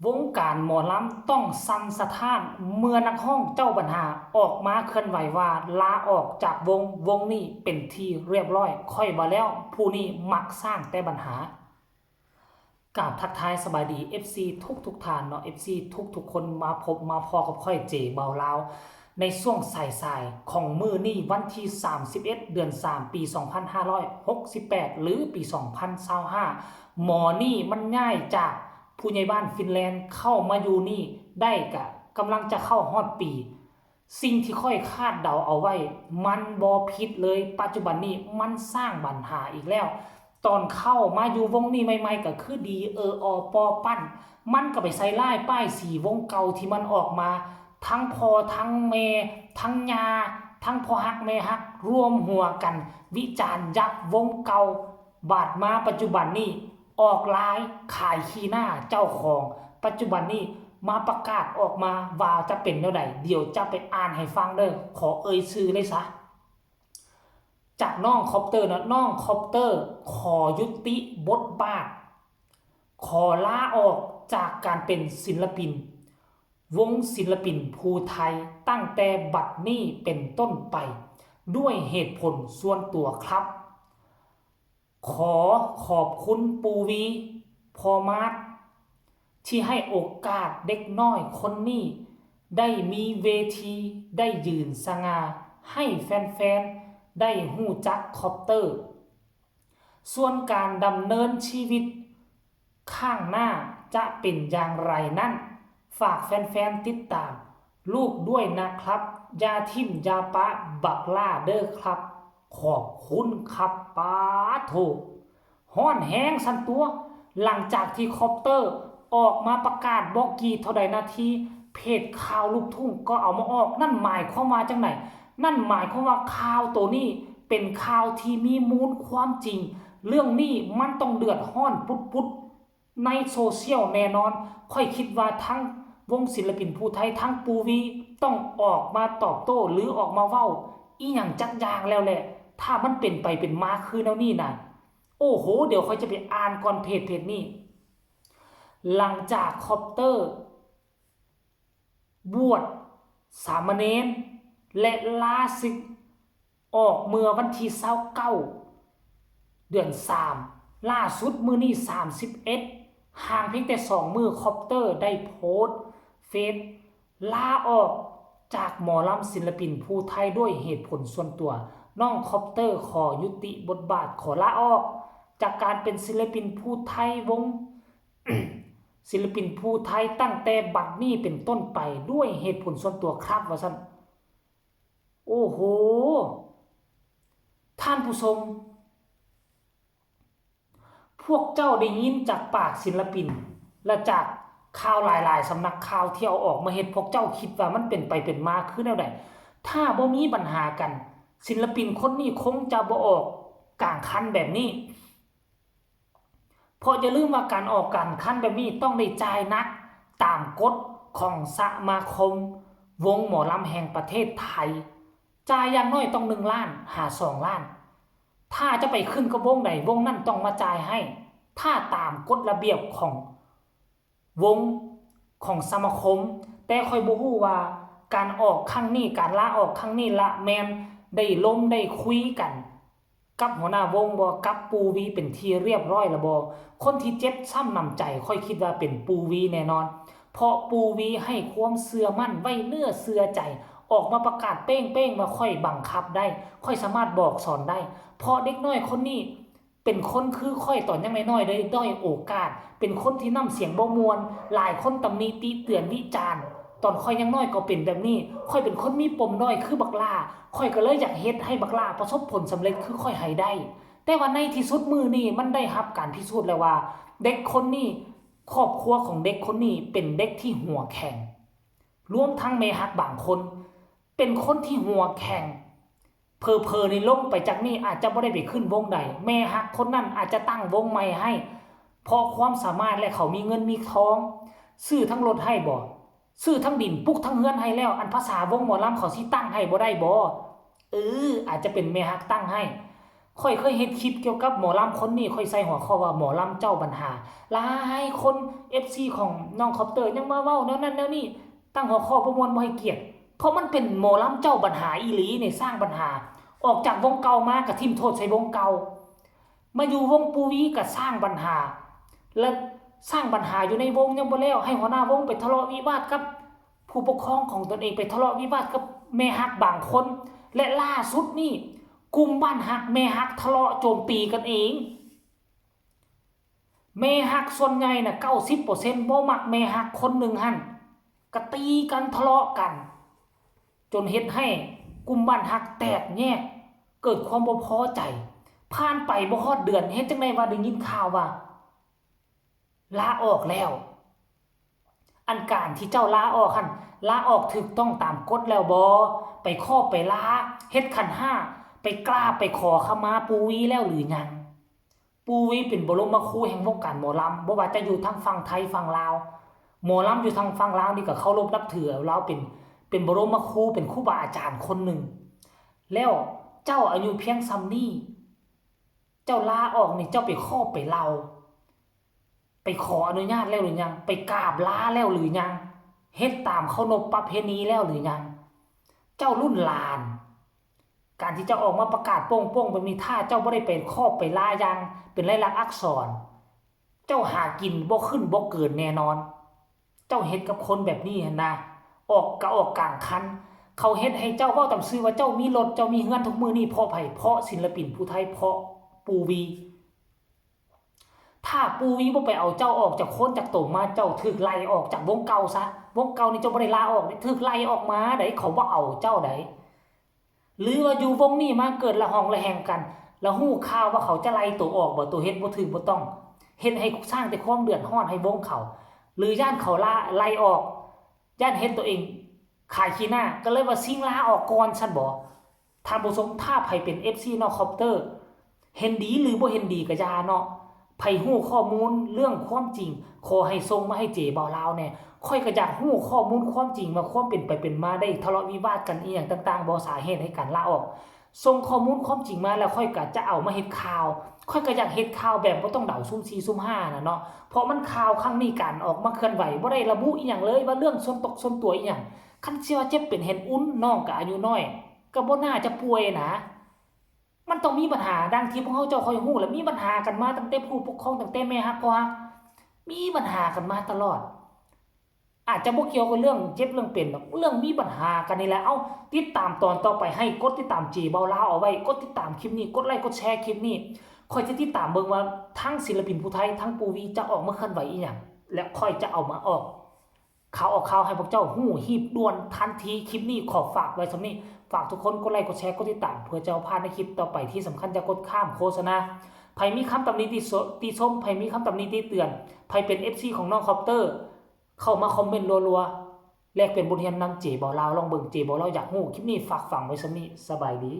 วงการหมอลำต้องสั่นสะท้านเมื่อนักร้องเจ้าปัญหาออกมาเคลื่อนไหวว่าลาออกจากวงนี้เป็นที่เรียบร้อยค่อยว่าแล้วผู้นี้มักสร้างแต่ปัญหากราบทักทายสบายดี FC ทุกท่านเนาะ FC ทุกคนมาพบมาพอกับค่อยเจเบาลาวในช่วงสายๆของมื้อนี้วันที่31เดือน3ปี2568หรือปี2025หมอนี่มันง่ายจากผู้ใหญ่บ้านฟินแลนด์เข้ามาอยู่นี่ได้กำลังจะเข้าฮอดปีสิ่งที่ค่อยคาดเดาเอาไว้มันบ่ผิดเลยปัจจุบันนี้มันสร้างปัญหาอีกแล้วตอนเข้ามาอยู่วงนี้ใหม่ๆก็คือดีอปอปั้นมันก็ไปใส่ลายป้ายสีวงเก่าที่มันออกมาทั้งพ่อทั้งแม่ทั้งยาทั้งพ่อฮักแม่ฮักรวมหัวกันวิจารณ์ยับวงเก่าบาดมาปัจจุบันนี้ออกลายขายขี้หน้าเจ้าของปัจจุบันนี้มาประกาศออกมาว่าจะเป็นแนวใดเดี๋ยวจะไปอ่านให้ฟังเด้อขอเอ่ยชื่อเลยซะจากน้องคอปเตอร์นะน้องคอปเตอร์ขอยุติบทบาทขอลาออกจากการเป็นศิลปินวงศิลปินภูไทยตั้งแต่บัดนี้เป็นต้นไปด้วยเหตุผลส่วนตัวครับขอขอบคุณปูวีพอมาร์ทที่ให้โอกาสเด็กน้อยคนนี้ได้มีเวทีได้ยืนสง่าให้แฟนๆได้หู้จักคอปเตอร์ส่วนการดำเนินชีวิตข้างหน้าจะเป็นอย่างไรนั้นฝากแฟนๆติดตามลูกด้วยนะครับยาทิมยาปะบักล่าเด้อครับขอบคุณครับป้าโถฮ้อนแห้งสันตัวหลังจากที่คอปเตอร์ออกมาประกาศบอกกี่เท่าใดนาทีเพจข่าวลูกทุ่งก็เอามาออกนั่นหมายความว่าจังไหนนั่นหมายความว่าข่าวตัวนี้เป็นข่าวที่มีมูลความจริงเรื่องนี้มันต้องเดือดร้อนปุดในโซเชียลแน่นอนค่อยคิดว่าทั้งวงศิลปินภูไทยทั้งปูวีต้องออกมาตอบโต้หรือออกมาเว้าอีหยังจักอย่างแล้วแหละถ้ามันเป็นไปเป็นมาคือแนวนี้น่ะโอ้โหเดี๋ยวค่อยจะไปอ่านก่อนเพจนี้หลังจากคอปเตอร์บวชสามเณรและลาศึกออกเมื่อวันที่29เดือน3ล่าสุดมื้อนี้31ห่างเพียงแต่2มื้อคอปเตอร์ได้โพสต์เฟซลาออกจากหมอลำศิลปินภูไทยด้วยเหตุผลส่วนตัวน้องคอปเตอร์ขอยุติบทบาทขอลาออกจากการเป็นศิลปินภูไทยวง ศิลปินภูไทยตั้งแต่บัดนี้เป็นต้นไปด้วยเหตุผลส่วนตัวครับว่าซั่นโอ้โหท่านผู้ชมพวกเจ้าได้ยินจากปากศิลปินและจากข่าวหลายๆสำนักข่าวที่เอาออกมาเฮ็ดพวกเจ้าคิดว่ามันเป็นไปเป็นมาคือแนวใดถ้าบ่มีปัญหากันศิลปินคนนี้คงจะบ่ออกกลางคันแบบนี้เพราะอย่าลืมว่าการออกกลางคันแบบนี้ต้องได้จ่ายนักตามกฎของสมาคมวงหมอลำแห่งประเทศไทยจ่ายอย่างน้อยต้อง1ล้านหา2ล้านถ้าจะไปขึ้นกับวงใดวงนั้นต้องมาจ่ายให้ถ้าตามกฎระเบียบของวงของสมาคมแต่ค่อยบ่ฮู้ว่าการออกครั้งนี้การลาออกครั้งนี้ละแม่นได้ล้มได้คุยกันกับหัวหน้าวงบ่กับปูวีเป็นที่เรียบร้อยแล้วบ่คนที่เจ็บช้ำน้ำใจค่อยคิดว่าเป็นปูวีแน่นอนเพราะปูวีให้ความเชื่อมั่นไว้เนื้อเชื่อใจออกมาประกาศเป้งๆว่าค่อยบังคับได้ค่อยสามารถบอกสอนได้เพราะเด็กน้อยคนนี้เป็นคนคือค่อยตอนยังน้อยๆเลยด้อยโอกาสเป็นคนที่น้ำเสียงบ่ม่วนหลายคนตำหนิติเตือนวิจารณ์ตอนค่อยยังน้อยก็เป็นแบบนี้ค่อยเป็นคนมีปมน้อยคือบักลาค่อยก็เลยอยากเฮ็ดให้บักลาประสบผลสำเร็จคือค่อยให้ได้แต่ว่าในที่สุดมือนี้มันได้รับการพิสูจน์แล้วว่าเด็กคนนี้ครอบครัวของเด็กคนนี้เป็นเด็กที่หัวแข็งรวมทั้งแม่ฮักบางคนเป็นคนที่หัวแข็งเพอในลงไปจากนี้อาจจะไม่ได้ไปขึ้นวงใดแม่ฮักคนนั้นอาจจะตั้งวงใหม่ให้เพราะความสามารถและเขามีเงินมีทองซื้อทั้งรถให้บ่ซื้อทั้งดินปุกทั้งเฮือนให้แล้วอันภาษาวงหมอลำเขาสิตั้งให้บ่ได้บ่อาจจะเป็นแม่ฮักตั้งให้ ค่อยเคยเห็นคลิปเกี่ยวกับหมอลำคนนี้ค่อยใส่หัวข้อว่าหมอลำเจ้าปัญหาหลายคน FC ของน้องคอปเตอร์ยังมาเว้าแนวนั้นแนวนี้ตั้งหัวข้อบ่ม่วนบ่ให้เกียรติเพราะมันเป็นหมอลำเจ้าปัญหาอีหลีนี่สร้างปัญหาออกจากวงเก่ามาก็ทิ่มโทษใส่วงเก่ามาอยู่วงปูวีก็สร้างปัญหาและสร้างปัญหาอยู่ในวงยังบ่แล้วให้หัวหน้าวงไปทะเลาะวิวาทกับผู้ปกครองของตนเองไปทะเลาะวิวาทกับแม่ฮักบางคนและล่าสุดนี่กลุ่มบ้านฮักแม่ฮักทะเลาะโจมตีกันเองแม่ฮักส่วนใหญ่น่ะ 90% บ่มักแม่ฮักคนหนึ่งหั่นก็ตีกันทะเลาะกันจนเฮ็ดให้กลุ่มบ้านฮักแตกแยกเกิดความบ่พอใจผ่านไปบ่ฮอดเดือนเฮ็ดจังได๋ว่าได้ยินข่าวว่าลาออกแล้วอันการที่เจ้าลาออกหั่นลาออกถูกต้องตามกฎแล้วบ่ไปขอไปลาเฮ็ดขันห้าไปกราบไปขอขมาปูวีแล้วหรือยังปูวีเป็นบรมครูแห่งวงการหมอลำบ่ว่าจะอยู่ทางฝั่งไทยฝั่งลาวหมอลำอยู่ทางฝั่งลาวนี่ก็เคารพนับถือลาวเป็นบรมครูเป็นครูบาอาจารย์คนหนึ่งแล้วเจ้าอายุเพียงซ้ำนี้เจ้าลาออกนี่เจ้าไปขอไปลาไปขออนุญาตแล้วหรือยังไปกราบลาแล้วหรือยังเฮ็ดตามเคารพประเพณีแล้วหรือยังเจ้ารุ่นหลานการที่เจ้าออกมาประกาศโป้งๆแบบนี้ถ้าเจ้าบ่ได้ไปขอบไปลายังเป็นลายลักษณ์อักษรเจ้าหากินบ่ขึ้นบ่เกินแน่นอนเจ้าเฮ็ดกับคนแบบนี้หั่นนะออกกลางคันเขาเฮ็ดให้เจ้าเว้าตามซื่อว่าเจ้ามีรถเจ้ามีเฮือนทุกมื้อนี้เพราะไผเพราะศิลปินผู้ไทยเพราะปูวีถ้าปูวีบ่ไปเอาเจ้าออกจากคนจากโตมาเจ้าถูกไล่ออกจากวงเก่าซะวงเก่านี่เจ้าบ่ได้ลาออกนี่ถูกไล่ออกมาได้เขาบ่เอาเจ้าได้หรือว่าอยู่วงนี้มาเกิดละหองละแหงกันแล้วฮู้ข่าวว่าเขาจะไล่ตัวออกบ่ตัวเฮ็ดบ่ถูกบ่ต้องเฮ็ดให้สร้างแต่ความเดือดร้อนให้วงเขาหรือย่านเขาไล่ออกย่านเฮ็ดตัวเองขายขี้หน้าก็เลยว่าซิ่งลาออกก่อนซั่นบ่ท่านผู้ชมถ้าไผเป็น FC นอกคอปเตอร์เห็นดีหรือบ่เห็นดีก็อย่าเนาะไผฮู้ข้อมูลเรื่องความจริงขอให้ส่งมาให้เจบ่าวลาวแน่ค่อยก็อยากฮู้ข้อมูลความจริงว่าความเป็นไปเป็นมาได้ทะเลาะวิวาทกันอีหยังต่างๆบ่สาเหตุให้การลาออกส่งข้อมูลความจริงมาแล้วค่อยก็จะเอามาเฮ็ดข่าวค่อยก็อยากเฮ็ดข่าวแบบบ่ต้องเดาซุ่ม4ซุ่ม5น่ะเนาะเพราะมันข่าวครั้งนี้การออกมาเคลื่อนไหวบ่ได้ระบุอีหยังเลยว่าเรื่องส่วนตัวอีหยังคันสิว่าเจ็บเป็นเห็นอุ่นน้องก็อายุน้อยก็บ่น่าจะป่วยนะมันต้องมีปัญหาดังที่พวกเขาเจ้าค่อยฮู้แล้วมีปัญหากันมาตั้งแต่ผู้ปกครองตั้งแต่แม่ฮักพ่อฮักมีปัญหากันมาตลอดอาจจะบ่เกี่ยวกับเรื่องเจ็บเรื่องเป็นหรอกเรื่องมีปัญหากันนี่แหละเอ้าติดตามตอนต่อไปให้กดติดตามจีเบาลาวเอาไว้กดติดตามคลิปนี้กดไลค์กดแชร์คลิปนี้ค่อยจะติดตามเบิ่งว่าทั้งศิลปินผู้ไทยทั้งปูวีจะออกมาเคลื่อนไหวอีหยังและค่อยจะเอามาออกข่าวให้พวกเจ้าฮู้ฮีบด่วนทันทีคลิปนี้ขอฝากไว้สำนี้ฝากทุกคนกดไลค์กดแชร์กดติดตามเพื่อจะเอาพลาดในคลิปต่อไปที่สำคัญจะกดข้ามโฆษณาไผมีคำตำหนิติชมไผมีคำตำหนิติเตือนไผเป็น FC ของน้องคอปเตอร์เข้ามาคอมเมนต์รัวๆแลกเป็นบทเรียนนำเจบ่าวลาวลองเบิ่งเจบ่าวลาวอยากฮู้คลิปนี้ฝากฝังไว้สำนี้สบายดี